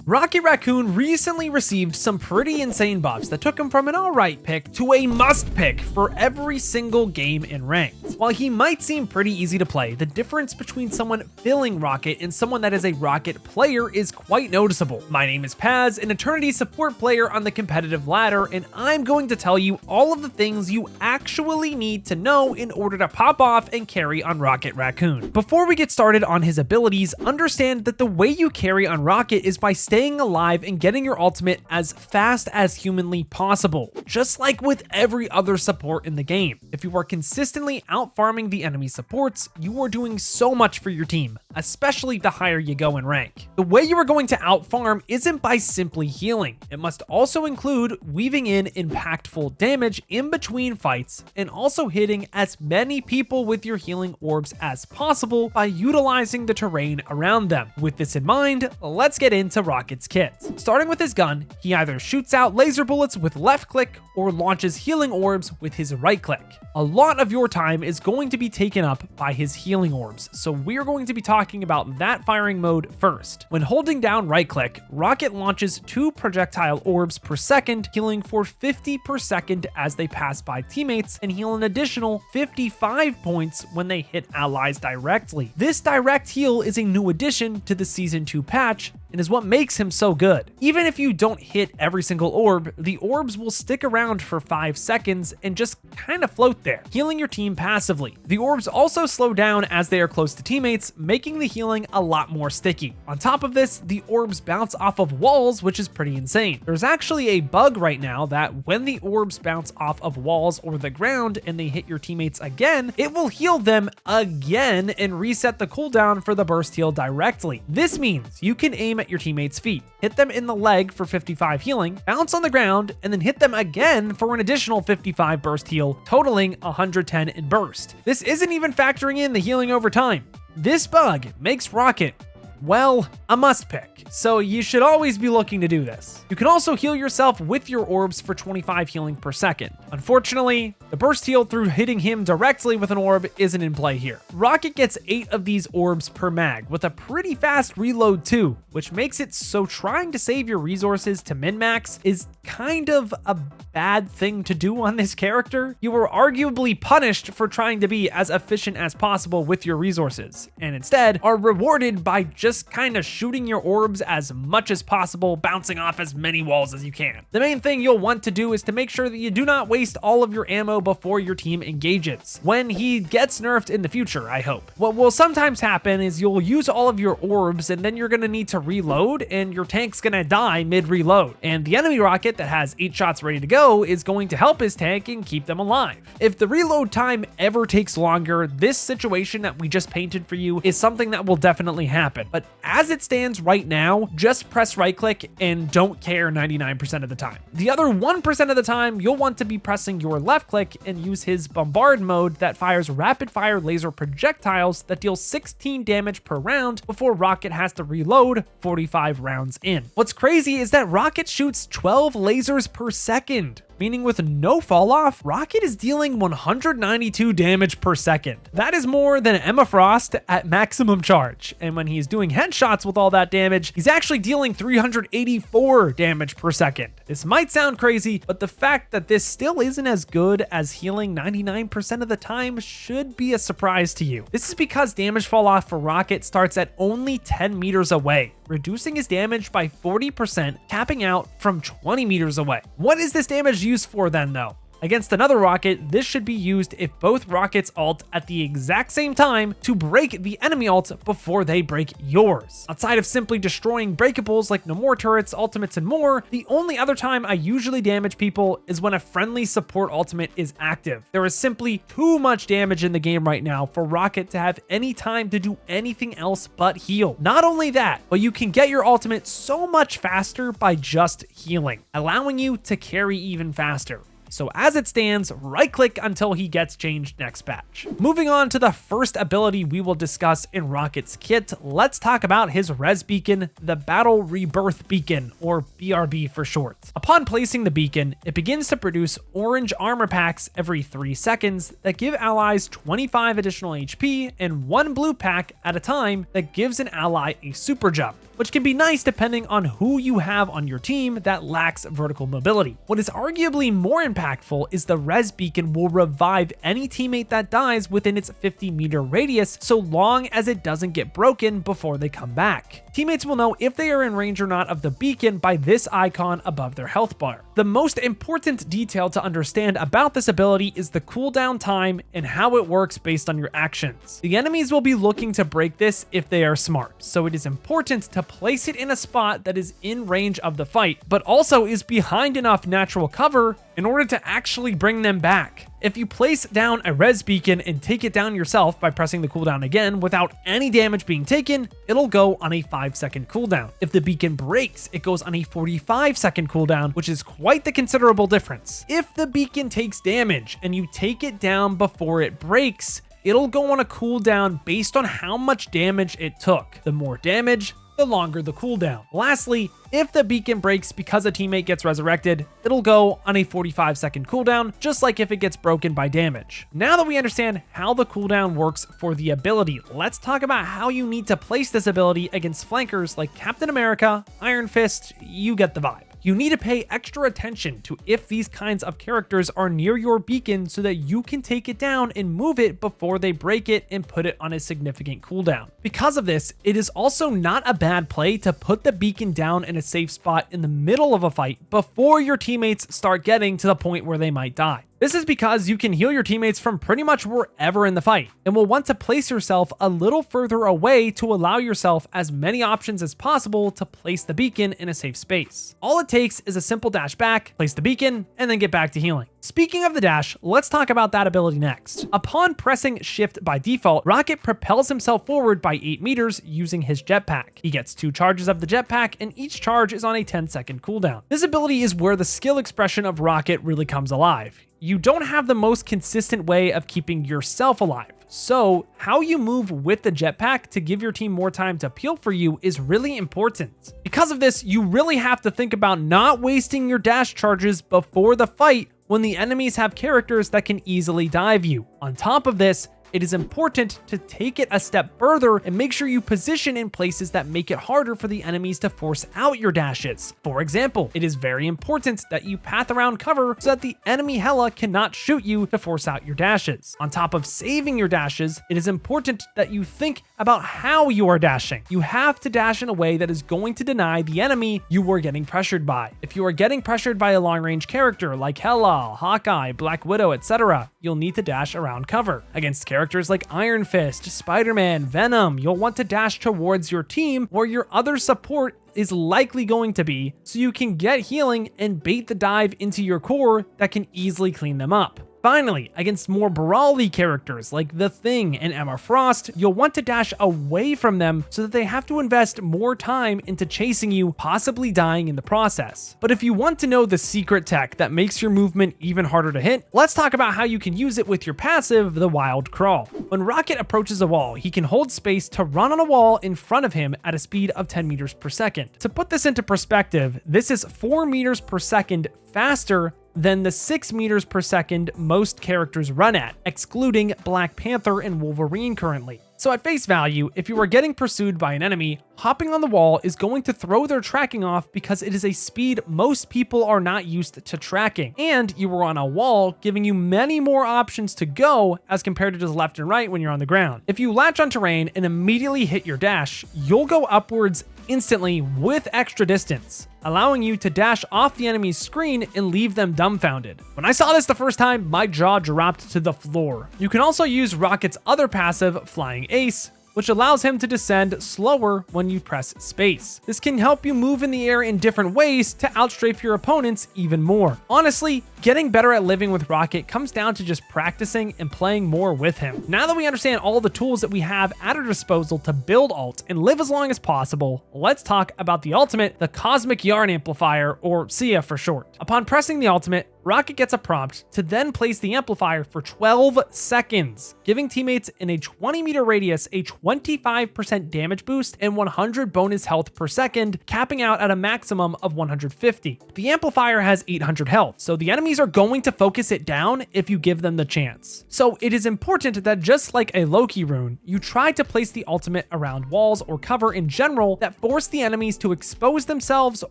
Rocket Raccoon recently received some pretty insane buffs that took him from an alright pick to a must pick for every single game in ranked. While he might seem pretty easy to play, the difference between someone filling Rocket and someone that is a Rocket player is quite noticeable. My name is Paz, an Eternity support player on the competitive ladder, and I'm going to tell you all of the things you actually need to know in order to pop off and carry on Rocket Raccoon. Before we get started on his abilities, understand that the way you carry on Rocket is by staying alive and getting your ultimate as fast as humanly possible, just like with every other support in the game. If you are consistently out farming the enemy supports, you are doing so much for your team, especially the higher you go in rank. The way you are going to out farm isn't by simply healing. It must also include weaving in impactful damage in between fights and also hitting as many people with your healing orbs as possible by utilizing the terrain around them. With this in mind, let's get into Rocket's kit. Starting with his gun, he either shoots out laser bullets with left click or launches healing orbs with his right click. A lot of your time is going to be taken up by his healing orbs, so we're going to be talking about that firing mode first. When holding down right click, Rocket launches 2 projectile orbs per second, healing for 50 per second as they pass by teammates, and heal an additional 55 points when they hit allies directly. This direct heal is a new addition to the Season 2 patch and is what makes him so good. Even if you don't hit every single orb, the orbs will stick around for 5 seconds and just kind of float there, healing your team passively. The orbs also slow down as they are close to teammates, making the healing a lot more sticky. On top of this, the orbs bounce off of walls, which is pretty insane. There's actually a bug right now that when the orbs bounce off of walls or the ground and they hit your teammates again, it will heal them again and reset the cooldown for the burst heal directly. This means you can aim at your teammates' feet, hit them in the leg for 55 healing, bounce on the ground, and then hit them again for an additional 55 burst heal, totaling 110 in burst. This isn't even factoring in the healing over time. This bug makes Rocket, well, a must pick, so you should always be looking to do this. You can also heal yourself with your orbs for 25 healing per second. Unfortunately, the burst heal through hitting him directly with an orb isn't in play here. Rocket gets 8 of these orbs per mag with a pretty fast reload too, which makes it so trying to save your resources to min-max is kind of a bad thing to do on this character. You are arguably punished for trying to be as efficient as possible with your resources, and instead are rewarded by just kind of shooting your orbs as much as possible, bouncing off as many walls as you can. The main thing you'll want to do is to make sure that you do not waste all of your ammo before your team engages. When he gets nerfed in the future, I hope. What will sometimes happen is you'll use all of your orbs and then you're going to need to reload and your tank's going to die mid-reload. And the enemy rocket that has 8 shots ready to go is going to help his tank and keep them alive. If the reload time ever takes longer, this situation that we just painted for you is something that will definitely happen. But as it stands right now, just press right click and don't care 99% of the time. The other 1% of the time, you'll want to be pressing your left click and use his Bombard mode that fires rapid fire laser projectiles that deal 16 damage per round before Rocket has to reload 45 rounds in. What's crazy is that Rocket shoots 12 lasers per second, meaning with no fall off, Rocket is dealing 192 damage per second. That is more than Emma Frost at maximum charge. And when he's doing headshots with all that damage, he's actually dealing 384 damage per second. This might sound crazy, but the fact that this still isn't as good as healing 99% of the time should be a surprise to you. This is because damage fall off for Rocket starts at only 10 meters away, reducing his damage by 40%, capping out from 20 meters away. What is this damage used for then though? Against another rocket, this should be used if both rockets ult at the exact same time to break the enemy ult before they break yours. Outside of simply destroying breakables like no more turrets, ultimates, and more, the only other time I usually damage people is when a friendly support ultimate is active. There is simply too much damage in the game right now for Rocket to have any time to do anything else but heal. Not only that, but you can get your ultimate so much faster by just healing, allowing you to carry even faster. So as it stands, right click until he gets changed next patch. Moving on to the first ability we will discuss in Rocket's kit, let's talk about his Rez Beacon, the Battle Rebirth Beacon, or B.R.B for short. Upon placing the beacon, it begins to produce orange armor packs every 3 seconds that give allies 25 additional HP and 1 blue pack at a time that gives an ally a super jump. which can be nice depending on who you have on your team that lacks vertical mobility. What is arguably more impactful is the Rez Beacon will revive any teammate that dies within its 50-meter radius so long as it doesn't get broken before they come back. Teammates will know if they are in range or not of the beacon by this icon above their health bar. The most important detail to understand about this ability is the cooldown time and how it works based on your actions. The enemies will be looking to break this if they are smart, so it is important to place it in a spot that is in range of the fight, but also is behind enough natural cover in order to actually bring them back. If you place down a Rez Beacon and take it down yourself by pressing the cooldown again without any damage being taken, it'll go on a 5-second cooldown. If the beacon breaks, it goes on a 45-second cooldown, which is quite the considerable difference. If the beacon takes damage and you take it down before it breaks, it'll go on a cooldown based on how much damage it took. The more damage, the longer the cooldown. Lastly, if the beacon breaks because a teammate gets resurrected, it'll go on a 45-second cooldown, just like if it gets broken by damage. Now that we understand how the cooldown works for the ability, let's talk about how you need to place this ability against flankers like Captain America, Iron Fist. You get the vibe. You need to pay extra attention to if these kinds of characters are near your beacon so that you can take it down and move it before they break it and put it on a significant cooldown. Because of this, it is also not a bad play to put the beacon down in a safe spot in the middle of a fight before your teammates start getting to the point where they might die. This is because you can heal your teammates from pretty much wherever in the fight, and will want to place yourself a little further away to allow yourself as many options as possible to place the beacon in a safe space. All it takes is a simple dash back, place the beacon, and then get back to healing. Speaking of the dash, let's talk about that ability next. Upon pressing shift by default, Rocket propels himself forward by 8 meters using his jetpack. He gets 2 charges of the jetpack, and each charge is on a 10-second cooldown. This ability is where the skill expression of Rocket really comes alive. You don't have the most consistent way of keeping yourself alive, so how you move with the jetpack to give your team more time to peel for you is really important. Because of this, you really have to think about not wasting your dash charges before the fight when the enemies have characters that can easily dive you. On top of this, it is important to take it a step further and make sure you position in places that make it harder for the enemies to force out your dashes. For example, it is very important that you path around cover so that the enemy hella cannot shoot you to force out your dashes. On top of saving your dashes, it is important that you think about how you are dashing. You have to dash in a way that is going to deny the enemy you are getting pressured by. If you are getting pressured by a long-range character like Hela, Hawkeye, Black Widow, etc., you'll need to dash around cover. Against characters like Iron Fist, Spider-Man, Venom, you'll want to dash towards your team where your other support is likely going to be, so you can get healing and bait the dive into your core that can easily clean them up. Finally, against more brawly characters like The Thing and Emma Frost, you'll want to dash away from them so that they have to invest more time into chasing you, possibly dying in the process. But if you want to know the secret tech that makes your movement even harder to hit, let's talk about how you can use it with your passive, the Wild Crawl. When Rocket approaches a wall, he can hold space to run on a wall in front of him at a speed of 10 meters per second. To put this into perspective, this is 4 meters per second faster than the 6 meters per second most characters run at, excluding Black Panther and Wolverine currently. So at face value, if you are getting pursued by an enemy, hopping on the wall is going to throw their tracking off because it is a speed most people are not used to tracking. And you are on a wall, giving you many more options to go as compared to just left and right when you're on the ground. If you latch on terrain and immediately hit your dash, you'll go upwards instantly with extra distance, allowing you to dash off the enemy's screen and leave them dumbfounded. When I saw this the first time, my jaw dropped to the floor. You can also use Rocket's other passive, Flying Ace, which allows him to descend slower when you press space. This can help you move in the air in different ways to outstrafe your opponents even more. Honestly, getting better at living with Rocket comes down to just practicing and playing more with him. Now that we understand all the tools that we have at our disposal to build ult and live as long as possible, let's talk about the ultimate, the Cosmic Yarn Amplifier, or C.Y.A for short. Upon pressing the ultimate, Rocket gets a prompt to then place the amplifier for 12 seconds, giving teammates in a 20-meter radius a 25% damage boost and 100 bonus health per second, capping out at a maximum of 150. The amplifier has 800 health, so the enemy enemies are going to focus it down if you give them the chance. So it is important that just like a Loki rune, you try to place the ultimate around walls or cover in general that force the enemies to expose themselves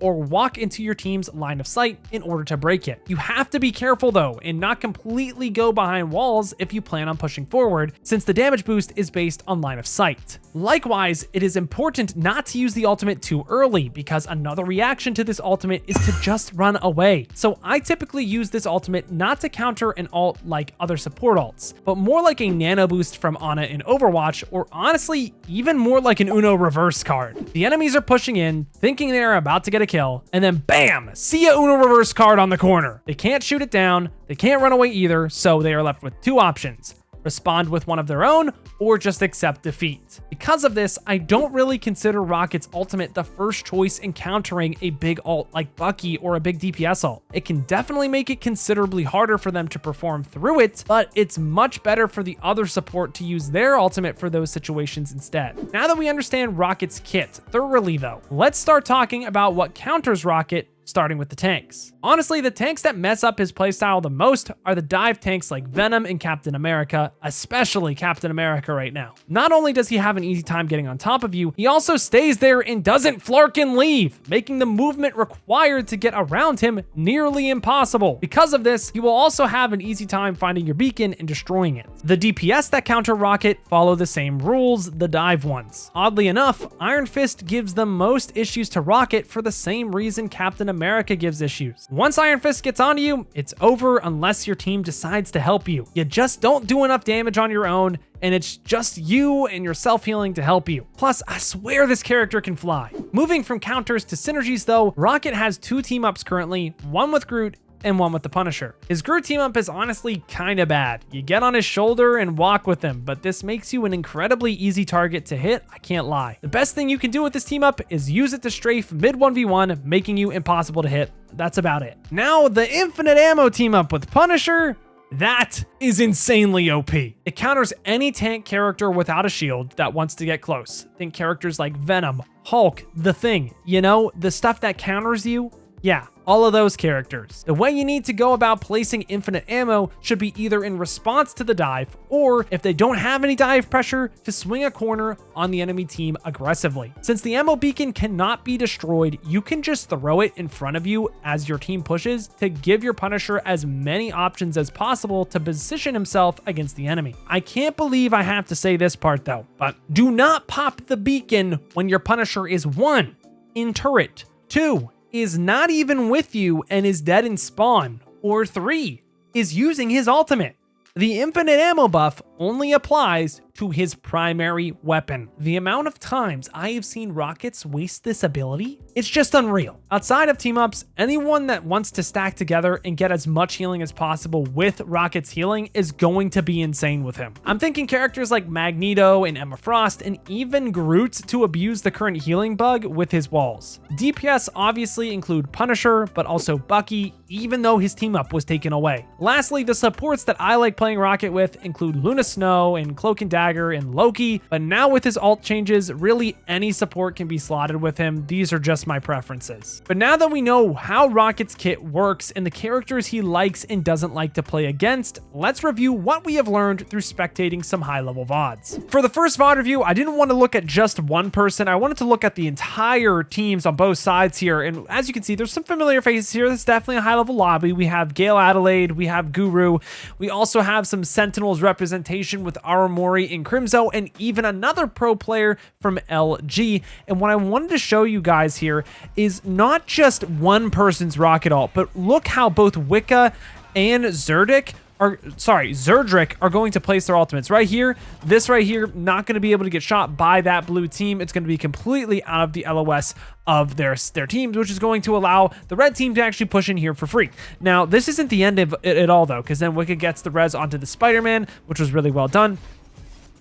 or walk into your team's line of sight in order to break it. You have to be careful though and not completely go behind walls if you plan on pushing forward, since the damage boost is based on line of sight. Likewise, it is important not to use the ultimate too early, because another reaction to this ultimate is to just run away. So I typically use this ultimate not to counter an ult like other support ults, but more like a nano boost from Ana in Overwatch, or honestly, even more like an Uno reverse card. The enemies are pushing in, thinking they're about to get a kill, and then bam, see a Uno reverse card on the corner. They can't shoot it down, they can't run away either, so they are left with two options: respond with one of their own, or just accept defeat. Because of this, I don't really consider Rocket's ultimate the first choice in countering a big ult like Bucky or a big DPS ult. It can definitely make it considerably harder for them to perform through it, but it's much better for the other support to use their ultimate for those situations instead. Now that we understand Rocket's kit thoroughly though, let's start talking about what counters Rocket, starting with the tanks. Honestly, the tanks that mess up his playstyle the most are the dive tanks like Venom and Captain America, especially Captain America right now. Not only does he have an easy time getting on top of you, he also stays there and doesn't flark and leave, making the movement required to get around him nearly impossible. Because of this, he will also have an easy time finding your beacon and destroying it. The DPS that counter Rocket follow the same rules, the dive ones. Oddly enough, Iron Fist gives the most issues to Rocket for the same reason Captain America gives issues. Once Iron Fist gets onto you, it's over unless your team decides to help you. You just don't do enough damage on your own, and it's just you and your self-healing to help you. Plus, I swear this character can fly. Moving from counters to synergies though, Rocket has two team-ups currently, one with Groot and one with the Punisher. His Groot team up is honestly kinda bad. You get on his shoulder and walk with him, but this makes you an incredibly easy target to hit, I can't lie. The best thing you can do with this team up is use it to strafe mid 1v1, making you impossible to hit. That's about it. Now, the infinite ammo team up with Punisher, that is insanely OP. It counters any tank character without a shield that wants to get close. Think characters like Venom, Hulk, The Thing, you know, the stuff that counters you. Yeah, all of those characters. The way you need to go about placing infinite ammo should be either in response to the dive, or if they don't have any dive pressure, to swing a corner on the enemy team aggressively. Since the ammo beacon cannot be destroyed, you can just throw it in front of you as your team pushes to give your Punisher as many options as possible to position himself against the enemy. I can't believe I have to say this part though, but do not pop the beacon when your Punisher is 1, in turret, 2, is not even with you and is dead in spawn, or 3, is using his ultimate. The infinite ammo buff only applies to his primary weapon. The amount of times I have seen Rockets waste this ability, it's just unreal. Outside of team ups, anyone that wants to stack together and get as much healing as possible with Rocket's healing is going to be insane with him. I'm thinking characters like Magneto and Emma Frost, and even Groot to abuse the current healing bug with his walls. DPS obviously include Punisher, but also Bucky, even though his team up was taken away. Lastly, the supports that I like playing Rocket with include Luna Snow and Cloak and Dagger and Loki, but now with his ult changes, really any support can be slotted with him. These are just my preferences. But now that we know how Rocket's kit works and the characters he likes and doesn't like to play against, let's review what we have learned through spectating some high-level VODs. For the first VOD review, I didn't want to look at just one person. I wanted to look at the entire teams on both sides here, and as you can see, there's some familiar faces here. That's definitely a high-level lobby. We have Gale Adelaide, we have Guru, we also have some Sentinels representation with Aramori and Crimzo, and even another pro player from LG. And what I wanted to show you guys here is not just one person's Rocket ult, but look how both Wicca and Zerdrick are going to place their ultimates right here. This right here, not going to be able to get shot by that blue team. It's going to be completely out of the LOS of their teams, which is going to allow the red team to actually push in here for free. Now, this isn't the end of it at all though, because then Wicca gets the res onto the Spider-Man, which was really well done.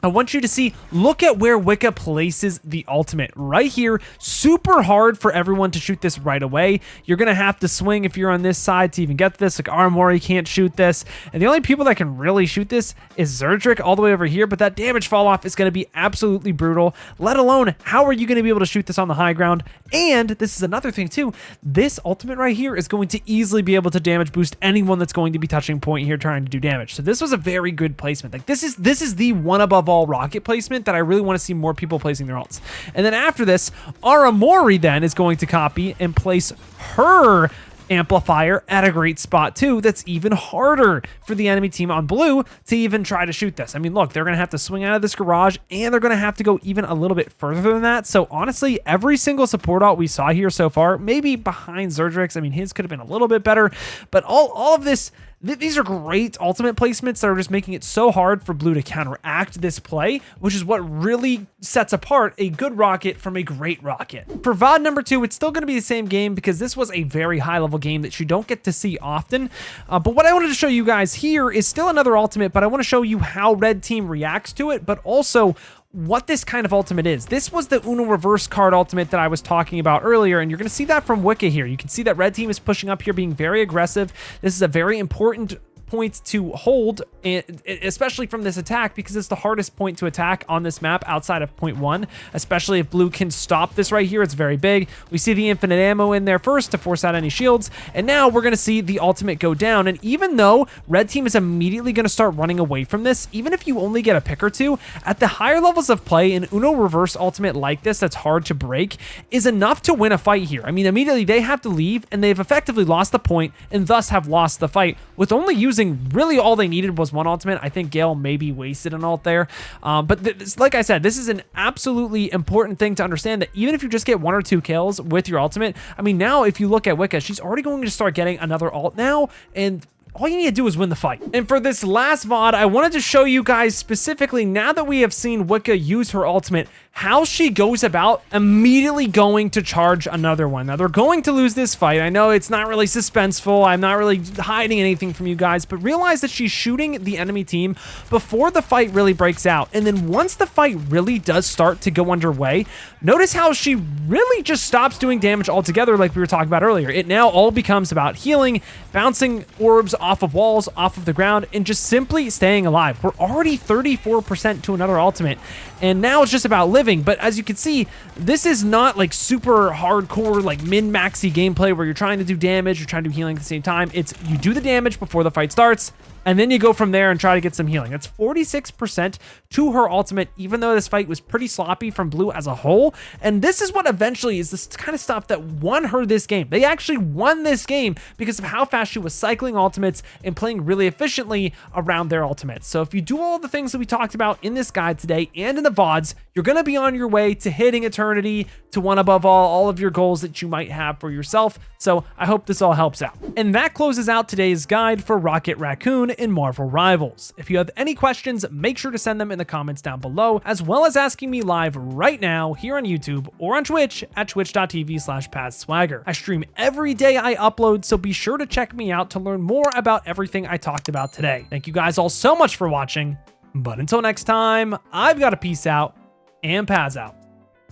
I want you to see, look at where Wicca places the ultimate right here. Super hard for everyone to shoot this right away. You're going to have to swing if you're on this side to even get this. Like Armori can't shoot this. And the only people that can really shoot this is Zerdrick all the way over here. But that damage fall off is going to be absolutely brutal, let alone how are you going to be able to shoot this on the high ground? And this is another thing too. This ultimate right here is going to easily be able to damage boost anyone that's going to be touching point here trying to do damage. So this was a very good placement. Like this is the one above all rocket placement that I really want to see more people placing their ults. And then after this, Aramori then is going to copy and place her amplifier at a great spot too. That's even harder for the enemy team on blue to even try to shoot this. I mean, look, they're going to have to swing out of this garage and they're going to have to go even a little bit further than that. So honestly, every single support ult we saw here so far, maybe behind Zerdrick's, I mean, his could have been a little bit better, but all of this, these are great ultimate placements that are just making it so hard for blue to counteract this play, which is what really sets apart a good rocket from a great rocket. For VOD number 2, it's still going to be the same game because this was a very high level game that you don't get to see often. But what I wanted to show you guys here is still another ultimate, but I want to show you how red team reacts to it, but also what this kind of ultimate is. This was the Uno reverse card ultimate that I was talking about earlier, and you're going to see that from Wicca here. You can see that red team is pushing up here, being very aggressive. This is a very important point to hold, especially from this attack, because it's the hardest point to attack on this map outside of point 1, especially if blue can stop this right here. It's very big. We see the infinite ammo in there first to force out any shields, and now we're going to see the ultimate go down. And even though red team is immediately going to start running away from this, even if you only get a pick or two, at the higher levels of play, an Uno reverse ultimate like this that's hard to break is enough to win a fight here. I mean, immediately they have to leave, and they've effectively lost the point and thus have lost the fight with only using really all they needed was one ultimate. I think Gale maybe wasted an ult there. But like I said, this is an absolutely important thing to understand, that even if you just get 1 or 2 kills with your ultimate, I mean, now if you look at Wicca, she's already going to start getting another ult now, and all you need to do is win the fight. And for this last VOD, I wanted to show you guys specifically, now that we have seen Wicca use her ultimate, how she goes about immediately going to charge another one. Now, they're going to lose this fight. I know it's not really suspenseful. I'm not really hiding anything from you guys, but realize that she's shooting the enemy team before the fight really breaks out. And then once the fight really does start to go underway, notice how she really just stops doing damage altogether, like we were talking about earlier. It now all becomes about healing, bouncing orbs off of walls, off of the ground, and just simply staying alive. We're already 34% to another ultimate, and now it's just about living. But as you can see, this is not like super hardcore, like min-maxy gameplay where you're trying to do damage, you're trying to do healing at the same time. It's you do the damage before the fight starts, and then you go from there and try to get some healing. That's 46% to her ultimate, even though this fight was pretty sloppy from blue as a whole. And this is what eventually is this kind of stuff that won her this game. They actually won this game because of how fast she was cycling ultimates and playing really efficiently around their ultimates. So if you do all the things that we talked about in this guide today and in the VODs, you're going to be on your way to hitting eternity, to one above all of your goals that you might have for yourself. So I hope this all helps out. And that closes out today's guide for Rocket Raccoon in Marvel Rivals. If you have any questions, make sure to send them in the comments down below, as well as asking me live right now here on YouTube or on Twitch at twitch.tv/PazSwagger. I stream every day I upload, so be sure to check me out to learn more about everything I talked about today. Thank you guys all so much for watching, but until next time, I've got to peace out and Paz out.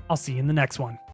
I'll see you in the next one.